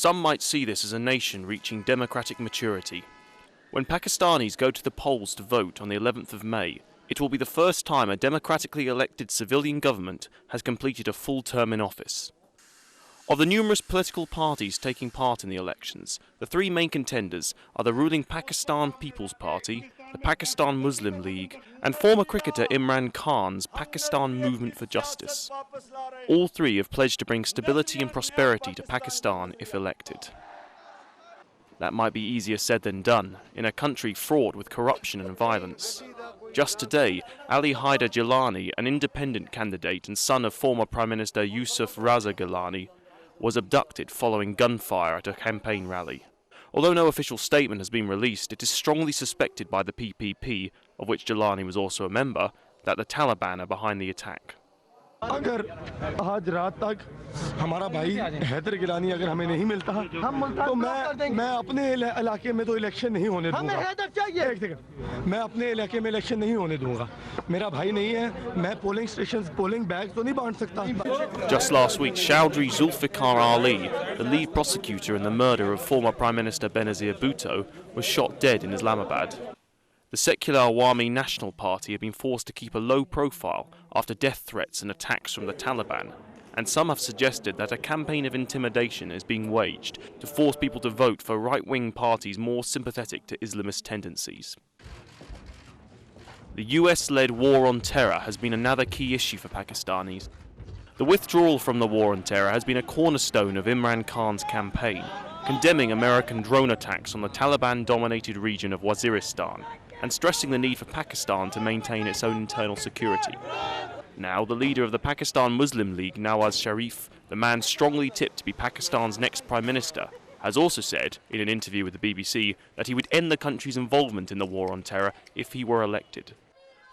Some might see this as a nation reaching democratic maturity. When Pakistanis go to the polls to vote on the 11th of May, it will be the first time a democratically elected civilian government has completed a full term in office. Of the numerous political parties taking part in the elections, the three main contenders are the ruling Pakistan People's Party, the Pakistan Muslim League, and former cricketer Imran Khan's Pakistan Movement for Justice. All three have pledged to bring stability and prosperity to Pakistan if elected. That might be easier said than done, in a country fraught with corruption and violence. Just today, Ali Haider Gilani, an independent candidate and son of former Prime Minister Yusuf Raza Gilani, was abducted following gunfire at a campaign rally. Although no official statement has been released, it is strongly suspected by the PPP, of which Gilani was also a member, that the Taliban are behind the attack. अगर आज रात तक हमारा भाई हैदर गिलानी अगर हमें नहीं मिलता तो मैं अपने इलाके में तो इलेक्शन नहीं होने दूंगा। एक सेकंड, मैं अपने इलाके में इलेक्शन नहीं होने दूंगा। मेरा भाई नहीं है, मैं पोलिंग स्टेशंस पोलिंग बैग्स तो नहीं बांट सकता। Just last week, Chowdhury Zulfikar Ali, the lead prosecutor in the murder of former Prime Minister Benazir Bhutto, was shot dead in Islamabad. The secular Awami National Party have been forced to keep a low profile after death threats and attacks from the Taliban, and some have suggested that a campaign of intimidation is being waged to force people to vote for right-wing parties more sympathetic to Islamist tendencies. The US-led war on terror has been another key issue for Pakistanis. The withdrawal from the war on terror has been a cornerstone of Imran Khan's campaign, condemning American drone attacks on the Taliban-dominated region of Waziristan, and stressing the need for Pakistan to maintain its own internal security. Now, the leader of the Pakistan Muslim League, Nawaz Sharif, the man strongly tipped to be Pakistan's next Prime Minister, has also said, in an interview with the BBC, that he would end the country's involvement in the war on terror if he were elected.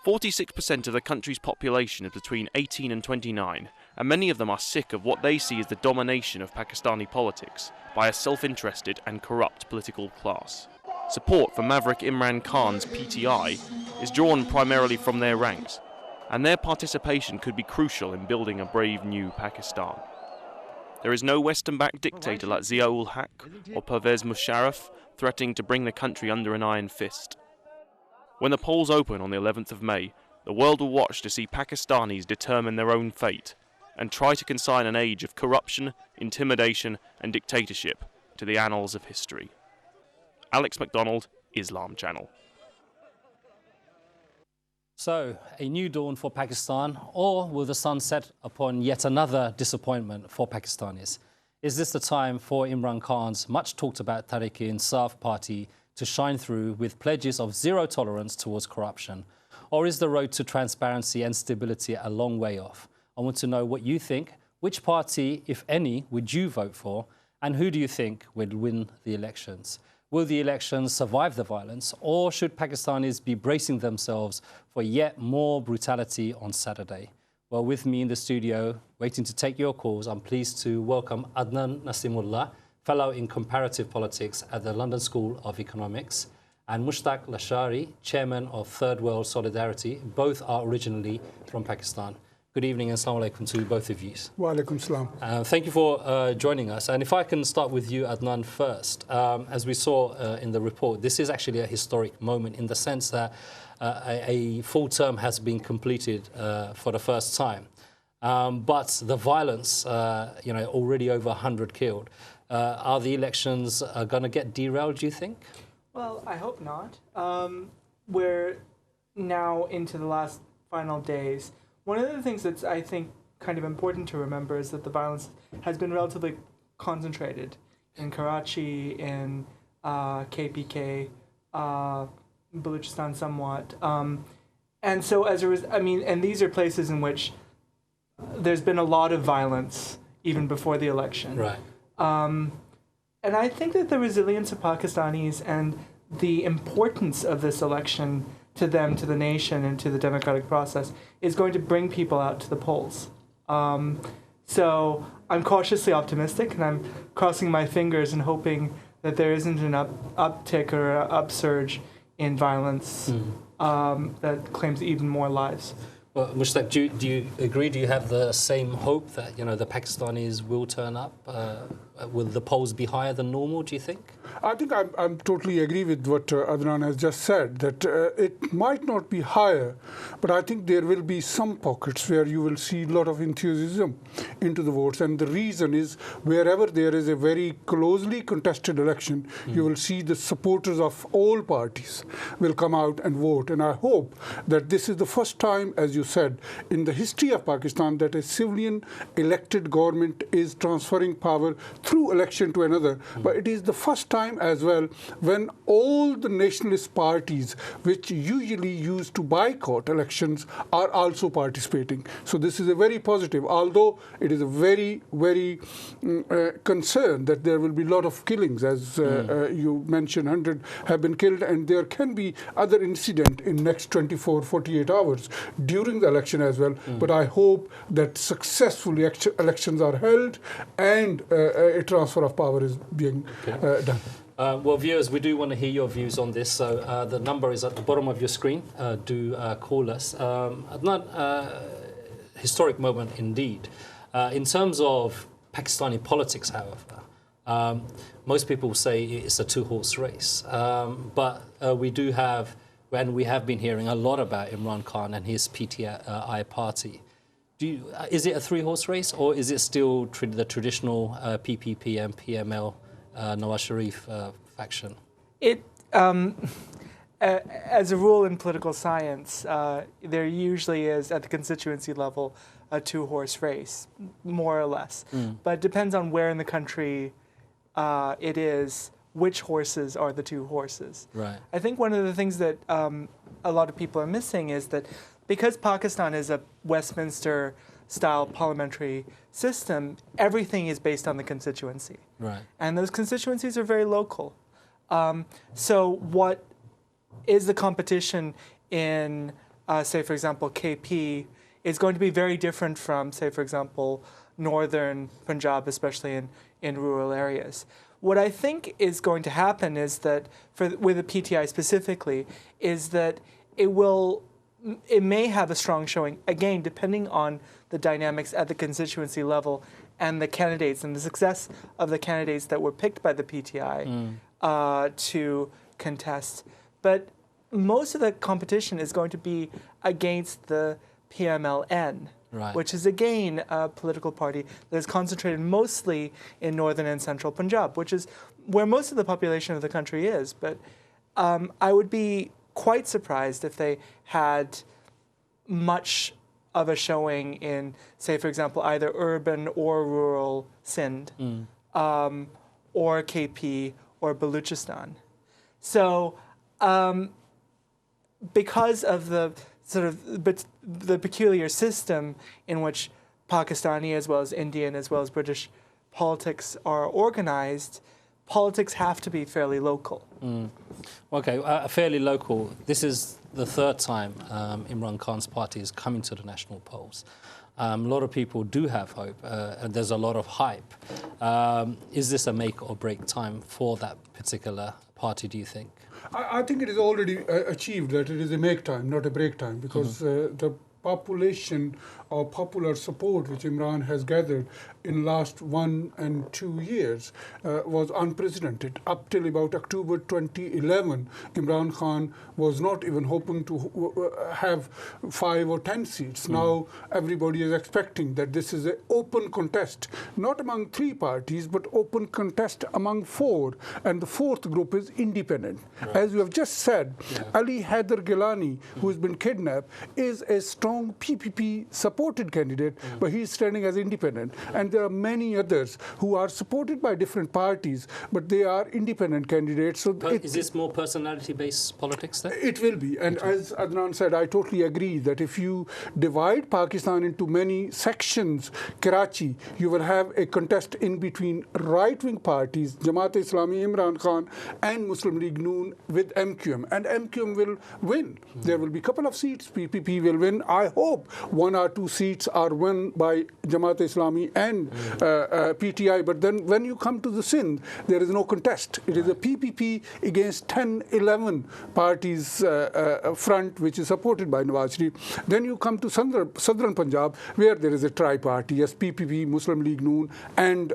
46% of the country's population is between 18 and 29, and many of them are sick of what they see as the domination of Pakistani politics by a self-interested and corrupt political class. Support for Maverick Imran Khan's PTI is drawn primarily from their ranks, and their participation could be crucial in building a brave new Pakistan. There is no Western-backed dictator like Zia-ul-Haq or Pervez Musharraf threatening to bring the country under an iron fist. When the polls open on the 11th of May, the world will watch to see Pakistanis determine their own fate and try to consign an age of corruption, intimidation and dictatorship to the annals of history. Alex MacDonald, Islam Channel. So, a new dawn for Pakistan, or will the sun set upon yet another disappointment for Pakistanis? Is this the time for Imran Khan's much talked about Tehreek-e-Insaf party to shine through with pledges of zero tolerance towards corruption? Or is the road to transparency and stability a long way off? I want to know what you think. Which party, if any, would you vote for? And who do you think would win the elections? Will the elections survive the violence, or should Pakistanis be bracing themselves for yet more brutality on Saturday? Well, with me in the studio, waiting to take your calls, I'm pleased to welcome Adnan Naseemullah, Fellow in Comparative Politics at the London School of Economics, and Mushtaq Lasharie, Chairman of Third World Solidarity. Both are originally from Pakistan. Good evening and assalamu alaikum to both of you. Wa alaikum salam. Thank you for joining us. And if I can start with you, Adnan, first. As we saw in the report, this is actually a historic moment in the sense that a full term has been completed for the first time. But the violence, already over 100 killed. Are the elections going to get derailed, do you think? Well, I hope not. We're now into the last final days. One of the things that's, I think, kind of important to remember is that the violence has been relatively concentrated in Karachi, in KPK, Balochistan somewhat. And so as a result, and these are places in which there's been a lot of violence even before the election. Right. And I think that the resilience of Pakistanis and the importance of this election to them, to the nation, and to the democratic process is going to bring people out to the polls. So I'm cautiously optimistic, and I'm crossing my fingers and hoping that there isn't an uptick or an upsurge in violence that claims even more lives. Well, Mushtaq, do you agree? Do you have the same hope that the Pakistanis will turn up? Will the polls be higher than normal? Do you think? I think I'm totally agree with what Adnan has just said, that it might not be higher, but I think there will be some pockets where you will see a lot of enthusiasm into the votes. And the reason is wherever there is a very closely contested election, you will see the supporters of all parties will come out and vote. And I hope that this is the first time, as you said, in the history of Pakistan that a civilian elected government is transferring power through election to another. But it is the first time as well when all the nationalist parties, which usually used to boycott elections, are also participating. So this is a very positive, although it is a very, very concern that there will be a lot of killings, as you mentioned, 100 have been killed, and there can be other incident in next 24, 48 hours during the election as well. But I hope that successfully elections are held and a transfer of power is being done. Well, viewers, we do want to hear your views on this. So the number is at the bottom of your screen. Do call us. Adnan, historic moment indeed. In terms of Pakistani politics, however, most people say it's a two-horse race. But we do have, and we have been hearing a lot about Imran Khan and his PTI party. Is it a three-horse race, or is it still the traditional PPP and PML Nawaz Sharif faction? As a rule in political science, there usually is, at the constituency level, a two-horse race, more or less. But it depends on where in the country it is, which horses are the two horses. Right. I think one of the things that a lot of people are missing is that because Pakistan is a Westminster-style parliamentary system, everything is based on the constituency. Right. And those constituencies are very local. So what is the competition in, say, for example, KP, is going to be very different from, say, for example, northern Punjab, especially in rural areas. What I think is going to happen is that, with the PTI specifically, is that it may have a strong showing, again, depending on the dynamics at the constituency level and the candidates and the success of the candidates that were picked by the PTI to contest. But most of the competition is going to be against the PMLN, right, which is, again, a political party that is concentrated mostly in northern and central Punjab, which is where most of the population of the country is. But I would be quite surprised if they had much of a showing in, say, for example, either urban or rural Sindh, or KP or Baluchistan. So because of the sort of the peculiar system in which Pakistani as well as Indian as well as British politics are organized, politics have to be fairly local. Okay, fairly local. This is the third time Imran Khan's party is coming to the national polls. A lot of people do have hope, and there's a lot of hype. Is this a make or break time for that particular party, do you think? I think it is already achieved that it is a make time, not a break time, because the population or popular support which Imran has gathered in last 1 and 2 years was unprecedented. Up till about October 2011, Imran Khan was not even hoping to have 5 or 10 seats. Now everybody is expecting that this is an open contest, not among 3 parties, but open contest among 4. And the 4th group is independent. Right. As you have just said, Ali Haider Gilani, who has been kidnapped, is a strong PPP supported candidate, but he is standing as independent. And there are many others who are supported by different parties, but they are independent candidates. So is this more personality-based politics then? It will be. And as Adnan said, I totally agree that if you divide Pakistan into many sections, Karachi, you will have a contest in between right-wing parties, Jamaat-e-Islami, Imran Khan, and Muslim League Noon with MQM. And MQM will win. There will be a couple of seats. PPP will win. I hope 1 or 2 seats are won by Jamaat-e-Islami and PTI. But then when you come to the Sindh, there is no contest. It is a PPP against 10, 11 parties front, which is supported by Nawaz Sharif. Then you come to southern Punjab, where there is a tri-party, yes, PPP, Muslim League Noon, and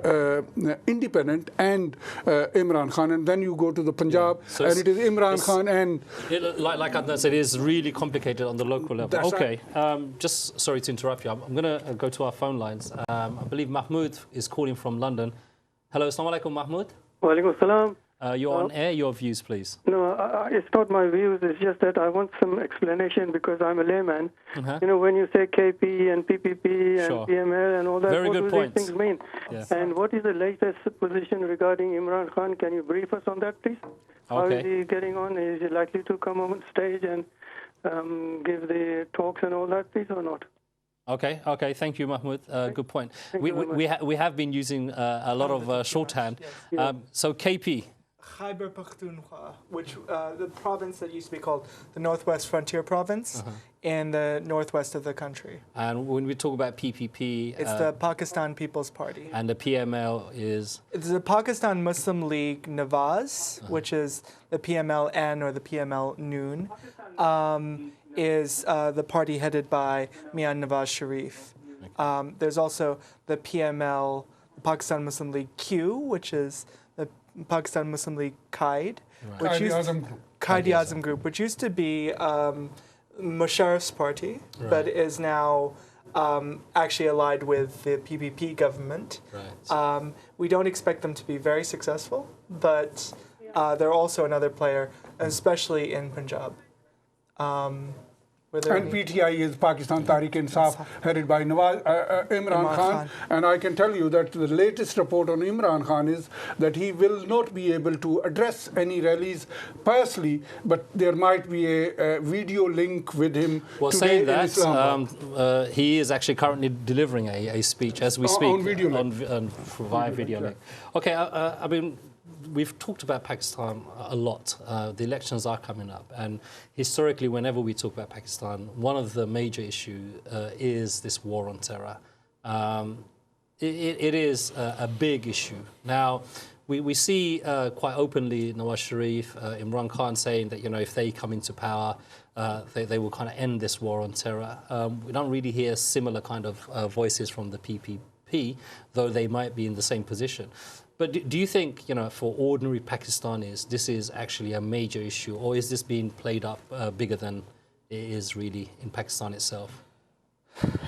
Independent, and Imran Khan. And then you go to the Punjab, so and it is Imran Khan and... Like Adnan said, it is really complicated on the local level. Okay, just sorry to interrupt you. I'm going to go to our phone lines. I believe Mahmoud is calling from London. Hello, assalamu alaikum, Mahmoud. Wa alaikum salam. You're on air. Your views, please. No, it's not my views. It's just that I want some explanation because I'm a layman. You know, when you say KP and PPP and PML and all that, Very what good do points. these things mean? Yes. And what is the latest position regarding Imran Khan? Can you brief us on that, please? How is he getting on? Is he likely to come on stage and give the talks and all that, please, or not? Okay. Thank you, Mahmoud. Good point. We have been using a lot of shorthand. So KP. Khyber Pakhtunkhwa, which the province that used to be called the Northwest Frontier Province in the northwest of the country. And when we talk about PPP... It's the Pakistan People's Party. And the PML is... It's the Pakistan Muslim League Nawaz, which is the PML-N or the PML-Noon, is the party headed by Mian Nawaz Sharif. There's also the PML, the Pakistan Muslim League Q, which is the Pakistan Muslim League Qaid, Qaid-e-Azam Group, which used to be Musharraf's party, but is now actually allied with the PPP government. We don't expect them to be very successful, but they're also another player, especially in Punjab. And PTI is Pakistan Tehreek-e-Insaf, headed by Imran Khan. And I can tell you that the latest report on Imran Khan is that he will not be able to address any rallies personally, but there might be a video link with him today in Islamabad. He is actually currently delivering a speech as we speak. On video link. Via video link. Okay, I mean... We've talked about Pakistan a lot. The elections are coming up, and historically, whenever we talk about Pakistan, one of the major issues is this war on terror. It is a big issue. Now, we see quite openly Nawaz Sharif, Imran Khan saying that, you know, if they come into power, they will kind of end this war on terror. We don't really hear similar kind of voices from the PPP, though they might be in the same position. But do you think, you know, for ordinary Pakistanis, this is actually a major issue, or is this being played up bigger than it is really in Pakistan itself?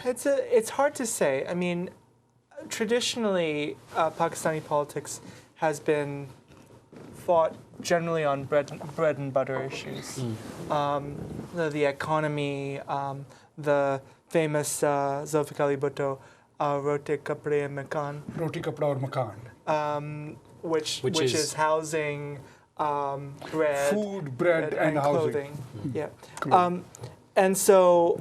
It's hard to say. I mean, traditionally, Pakistani politics has been fought generally on bread and butter issues. The economy, the famous Zulfikar Ali Bhutto, Roti Kapde Makan. Roti Kapda aur Makan. Which is housing, bread, food, bread, and clothing. Clothing. And so,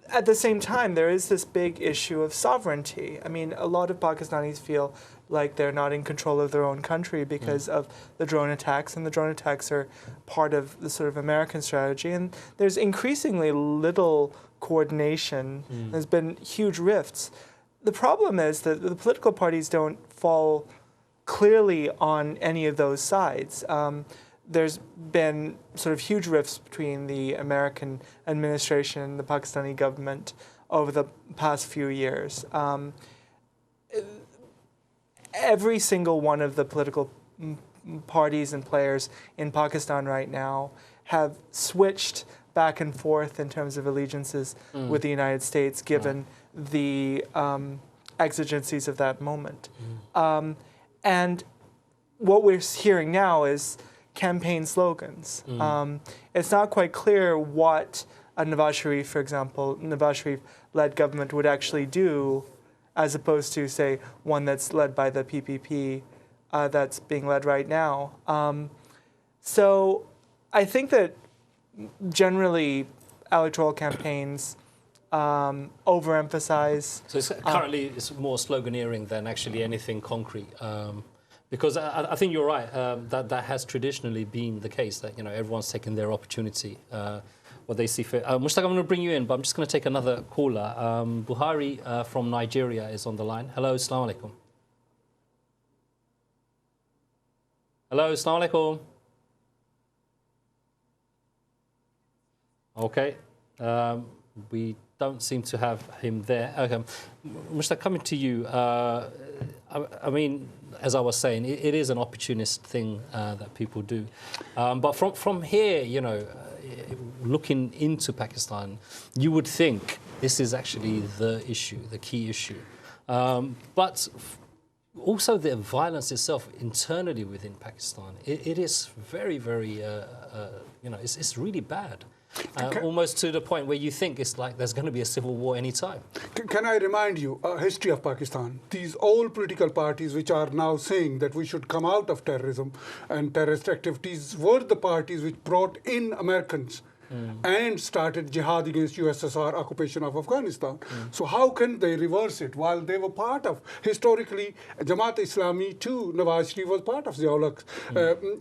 at the same time, there is this big issue of sovereignty. I mean, a lot of Pakistanis feel like they're not in control of their own country because of the drone attacks, and the drone attacks are part of the sort of American strategy. And there's increasingly little coordination. There's been huge rifts. The problem is that the political parties don't fall clearly on any of those sides. There's been sort of huge rifts between the American administration and the Pakistani government over the past few years. Every single one of the political parties and players in Pakistan right now have switched back and forth in terms of allegiances with the United States, given the exigencies of that moment. And what we're hearing now is campaign slogans. It's not quite clear what a Nawaz Sharif, for example, Nawaz Sharif-led government would actually do, as opposed to, say, one that's led by the PPP that's being led right now. So I think that generally electoral campaigns overemphasize. So it's currently it's more sloganeering than actually anything concrete. Because I think you're right, that has traditionally been the case, that, you know, everyone's taken their opportunity. what they see fit. Mushtaq, I'm going to bring you in, but I'm just going to take another caller. Buhari from Nigeria is on the line. Hello, assalamu alaikum. Hello, assalamu alaikum. Okay, we don't seem to have him there. Okay, Mushtaq, coming to you. I mean, as I was saying, it is an opportunist thing that people do. But from here, you know, looking into Pakistan, you would think this is actually the issue, the key issue. But also the violence itself internally within Pakistan, it is very, very, you know, it's really bad. Almost to the point where you think it's like there's going to be a civil war any time. Can I remind you history of Pakistan? These old political parties which are now saying that we should come out of terrorism and terrorist activities were the parties which brought in Americans and started jihad against USSR occupation of Afghanistan. So how can they reverse it while they were part of, historically, Jamaat-e-Islami too, Nawaz Sharif was part of Ziaul's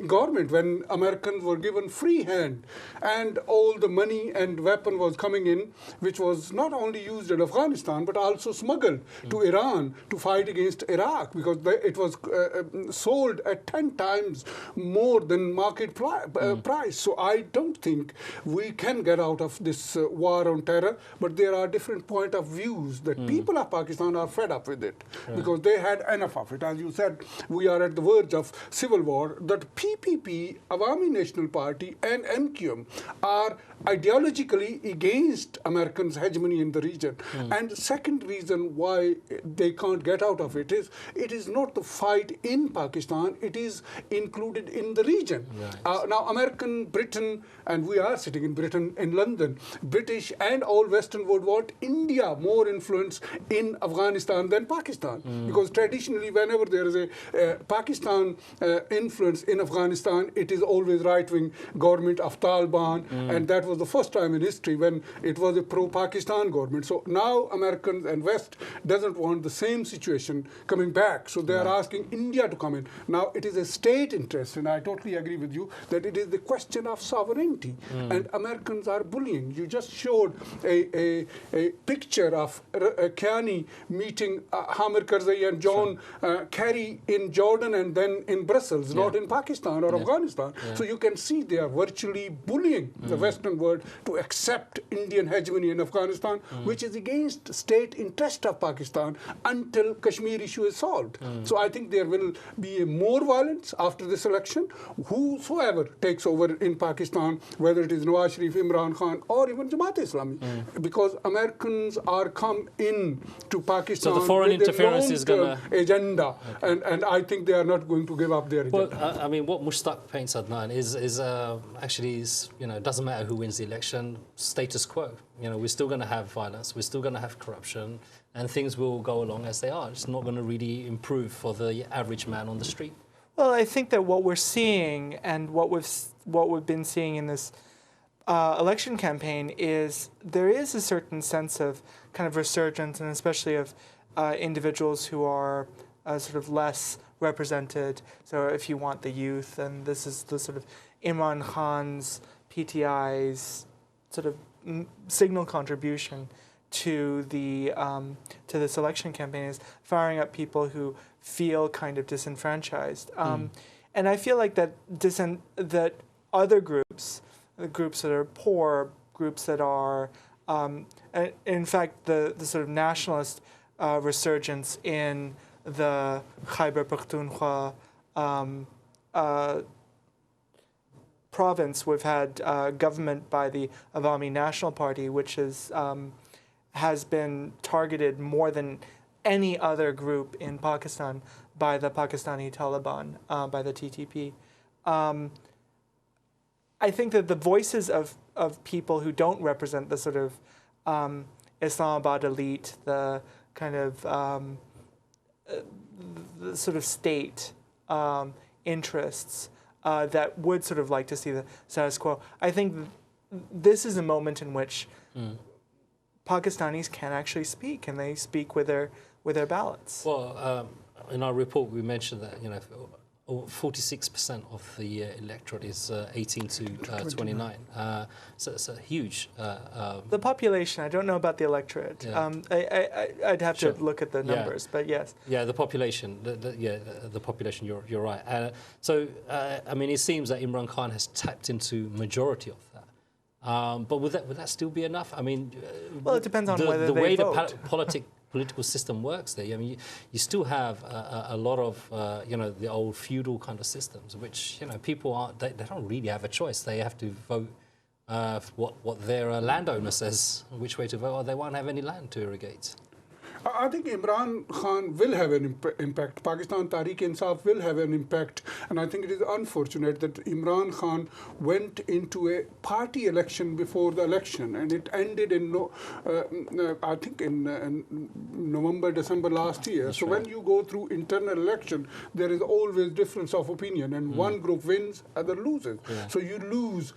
government when Americans were given free hand and all the money and weapon was coming in, which was not only used in Afghanistan but also smuggled to Iran to fight against Iraq because it was sold at 10 times more than market price. So I don't think we can get out of this war on terror, but there are different point of views that people of Pakistan are fed up with it because they had enough of it. As you said, we are at the verge of civil war. That PPP, Awami National Party and MQM are ideologically against Americans' hegemony in the region. And the second reason why they can't get out of it is not the fight in Pakistan, it is included in the region. Now, American, Britain, and we are sitting in Britain, in London, British and all Western would want India more influence in Afghanistan than Pakistan. Because traditionally, whenever there is a Pakistan influence in Afghanistan, it is always right-wing government of Taliban, and that was the first time in history when it was a pro-Pakistan government. So now Americans and West doesn't want the same situation coming back. So they are asking India to come in. Now it is a state interest, and I totally agree with you that it is the question of sovereignty. And Americans are bullying. You just showed a picture of Kiani meeting Hamid Karzai and John Kerry in Jordan and then in Brussels, not in Pakistan or Afghanistan. So you can see they are virtually bullying the Western world to accept Indian hegemony in Afghanistan, which is against state interest of Pakistan until Kashmir issue is solved. So I think there will be more violence after this election. Whosoever takes over in Pakistan, whether it is Nawaz Sharif, Imran Khan, or even Jamaat-e-Islami, because Americans are come in to Pakistan so the foreign with interference a is going to agenda, and I think they are not going to give up their agenda. Well, I mean, what Mushtaq paints, Adnan, is actually, you know, it doesn't matter who wins the election, status quo. You know, we're still going to have violence, we're still going to have corruption, and things will go along as they are. It's not going to really improve for the average man on the street. Well, I think that what we're seeing and what we've been seeing in this election campaign is there is a certain sense of kind of resurgence, and especially of individuals who are sort of less represented. So if you want the youth, and this is the sort of Imran Khan's, PTI's sort of signal contribution to this election campaign is firing up people who feel kind of disenfranchised. And I feel like that other groups, the groups that are poor, groups that are, in fact, the sort of nationalist resurgence in the Khyber Pakhtunkhwa province. We've had government by the Awami National Party, which has been targeted more than any other group in Pakistan by the Pakistani Taliban, by the TTP. I think that the voices of people who don't represent the sort of Islamabad elite, the kind of the sort of state interests that would sort of like to see the status quo, I think this is a moment in which Pakistanis can actually speak, and they speak with their ballots. Well, in our report we mentioned that, you know, 46% of the electorate is 18 to 29. So it's a huge... the population, I don't know about the electorate. Yeah. I'd have to look at the numbers, but yes. Yeah, the population. The population, you're right. So, I mean, it seems that Imran Khan has tapped into majority of that. But would that still be enough? I mean... well, it depends on whether the they way vote. the political system works there. I mean, you still have a lot of, you know, the old feudal kind of systems, which, you know, people aren't, they don't really have a choice. They have to vote what their landowner says, which way to vote, or they won't have any land to irrigate. I think Imran Khan will have an impact. Pakistan Tehreek-e-Insaf will have an impact. And I think it is unfortunate that Imran Khan went into a party election before the election. And it ended in, I think, in November, December last year. That's so right. when you go through internal election, there is always difference of opinion. And one group wins, other loses. Yeah. So you lose.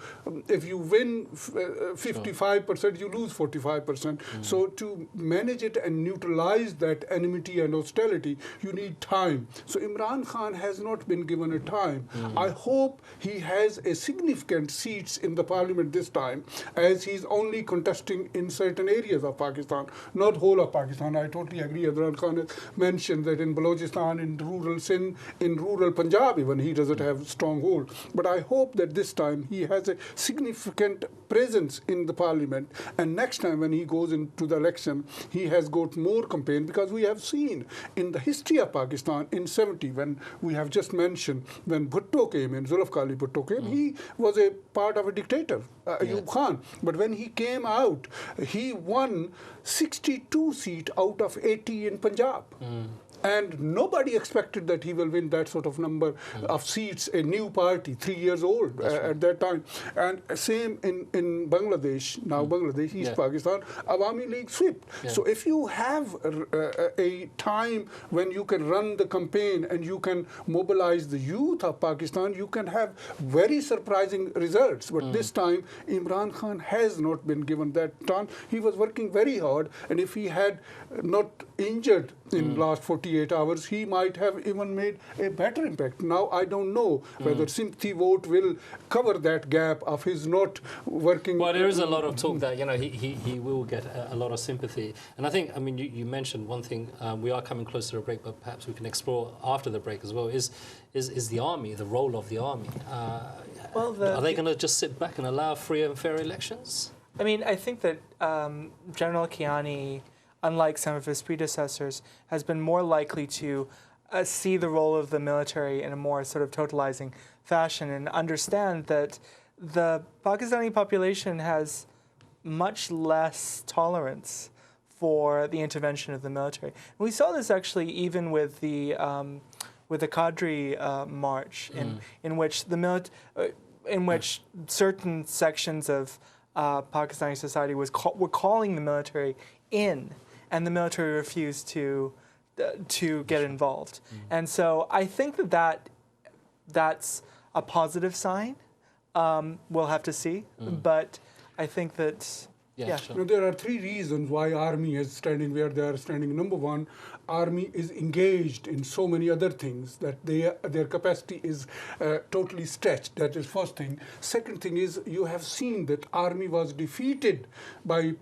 If you win 55%, you lose 45%. So to manage it and neutralize that enmity and hostility, you need time. So Imran Khan has not been given a time. I hope he has a significant seats in the parliament this time, as he's only contesting in certain areas of Pakistan, not whole of Pakistan. I totally agree. Adnan Khan has mentioned that in Balochistan, in rural Sindh, in rural Punjab even, he doesn't have stronghold. But I hope that this time he has a significant presence in the parliament, and next time when he goes into the election, he has got more campaign, because we have seen in the history of Pakistan in 70, when we have just mentioned, when Bhutto came in, Zulfikar Ali Bhutto came, he was a part of a dictator, Ayub Khan. But when he came out, he won 62 seats out of 80 in Punjab. And nobody expected that he will win that sort of number of seats, a new party, 3 years old at that time. And same in Bangladesh, now Bangladesh, East Pakistan, Awami League swept. So if you have a time when you can run the campaign and you can mobilize the youth of Pakistan, you can have very surprising results. But this time, Imran Khan has not been given that time. He was working very hard, and if he had not injured in last 48 hours, he might have even made a better impact. Now, I don't know whether sympathy vote will cover that gap of his not working. Well, there is a lot of talk that, you know, he will get a lot of sympathy. And I think, I mean, you mentioned one thing, we are coming close to a break, but perhaps we can explore after the break as well, is the army, the role of the army. Are they going to just sit back and allow free and fair elections? I mean, I think that General Kiani, unlike some of his predecessors, has been more likely to see the role of the military in a more sort of totalizing fashion and understand that the Pakistani population has much less tolerance for the intervention of the military. And we saw this actually even with the Qadri march, in which in which certain sections of Pakistani society were calling the military in, and the military refused to get involved. And so I think that's a positive sign. We'll have to see, but I think that Sure. Now, there are three reasons why army is standing where they are standing. Number one, army is engaged in so many other things that their capacity is totally stretched. That is first thing. Second thing is, you have seen that army was defeated by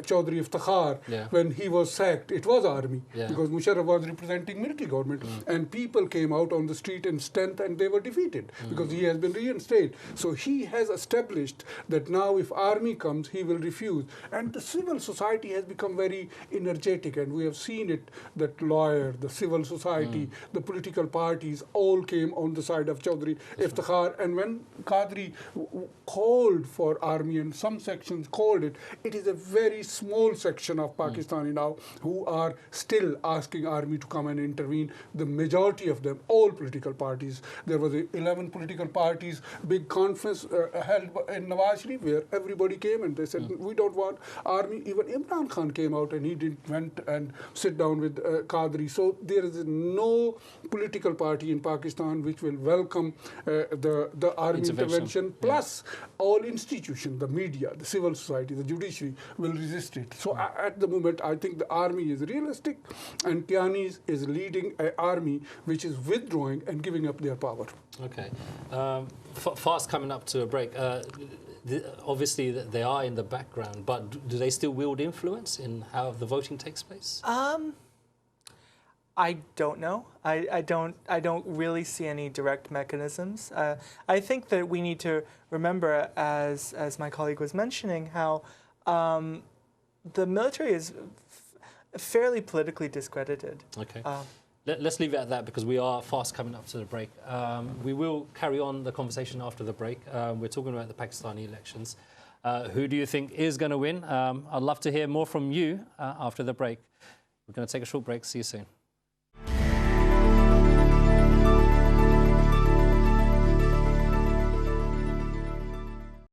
Chaudhry Iftikhar when he was sacked. It was army because Musharraf was representing military government, and people came out on the street in strength and they were defeated because he has been reinstated. So he has established that now if army comes, he will refuse. And the civil society has become very energetic, and we have seen it that lawyer, the civil society, the political parties all came on the side of Chaudhry Iftikhar. And when Qadri called for army, and some sections called it, it is a very small section of Pakistani now who are still asking army to come and intervene. The majority of them, all political parties, there was 11 political parties, big conference held in Nawaz Sharif where everybody came and they said, we don't what army, even Imran Khan came out and he didn't went and sit down with Qadri. So there is no political party in Pakistan which will welcome the army intervention. Plus all institutions, the media, the civil society, the judiciary will resist it. So at the moment, I think the army is realistic, and Kiani is leading an army which is withdrawing and giving up their power. Okay. Fast coming up to a break. Obviously, they are in the background, but do they still wield influence in how the voting takes place? I don't know. I don't really see any direct mechanisms. I think that we need to remember, as my colleague was mentioning, how the military is fairly politically discredited. Okay. Let's leave it at that because we are fast coming up to the break. We will carry on the conversation after the break. We're talking about the Pakistani elections. Who do you think is going to win? I'd love to hear more from you after the break. We're going to take a short break. See you soon.